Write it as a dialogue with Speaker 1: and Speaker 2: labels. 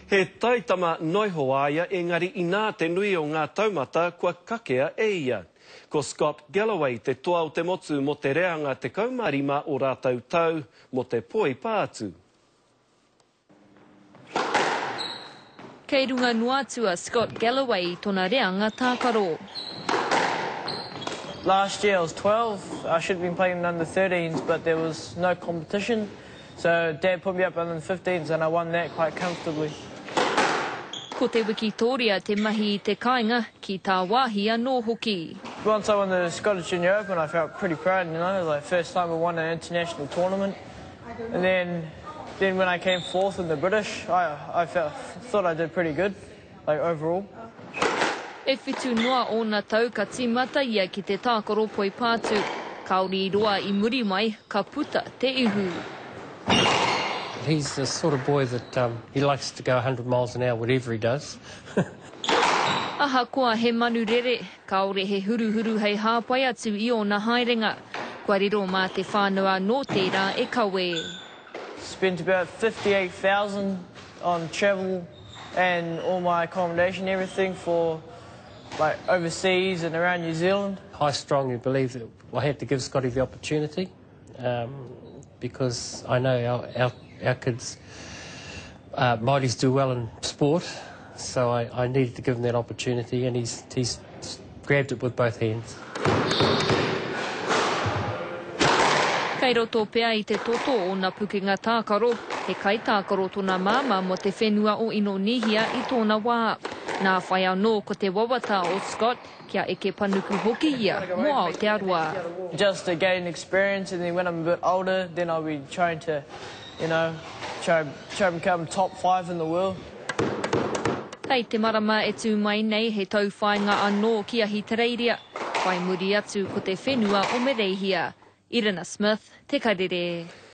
Speaker 1: He taitama noihoaia engari I nā te nui o ngā taumata kua kakea e ia. Ko Scott Galloway te toa o te motu mo te reanga te kaumarima o rātau tau mo te poi pātu.
Speaker 2: Kei runga noatua Scott Galloway tona reanga tākaro.
Speaker 3: Last year I was 12. I should have been playing in under 13s, but there was no competition. So Dad put me up under 15s and I won that quite comfortably.
Speaker 2: Ko te Wikitoria te mahi I te kāinga ki tā wāhi anō hoki.
Speaker 3: Once I won the Scottish Junior Open, I felt pretty proud, you know, like first time I won an international tournament. And then when I came fourth in the British, I thought I did pretty good, like overall.
Speaker 2: E whitu noa o nā tau ka tīmata ia ki te tākaro poi pātu. Kauri roa I muri mai ka puta te ihu.
Speaker 4: He's the sort of boy that he likes to go 100 miles an hour, whatever he does.
Speaker 2: Aha koa he manu rere, kaore he huru hei hāpai atu I o nā haerenga. Kua riro mā te whānua nō tērā e kawe.
Speaker 3: Spent about 58,000 on travel and all my accommodation, everything for like overseas and around New Zealand.
Speaker 4: I strongly believe that I had to give Scotty the opportunity because I know our kids, Māoris do well in sport, so I needed to give him that opportunity, and he's grabbed it with both hands.
Speaker 2: Kei roto pea I te toto o nā pukenga tākaro, he kai tākaro tōna māma mo te whenua o Inonihia I tōna wā. Nā whai anō ko te wawata o Scott, kia eke panuku hoki ia, mo ao te arua.
Speaker 3: Just to gain experience, and then when I'm a bit older, then I'll be trying to, you know, try to become top 5 in the world.
Speaker 2: Hei te marama e tū mai nei he tau whainga anō kia hi tereiria. Whai muri atu ko te whenua o Merehia. Irina Smith, Te Karere.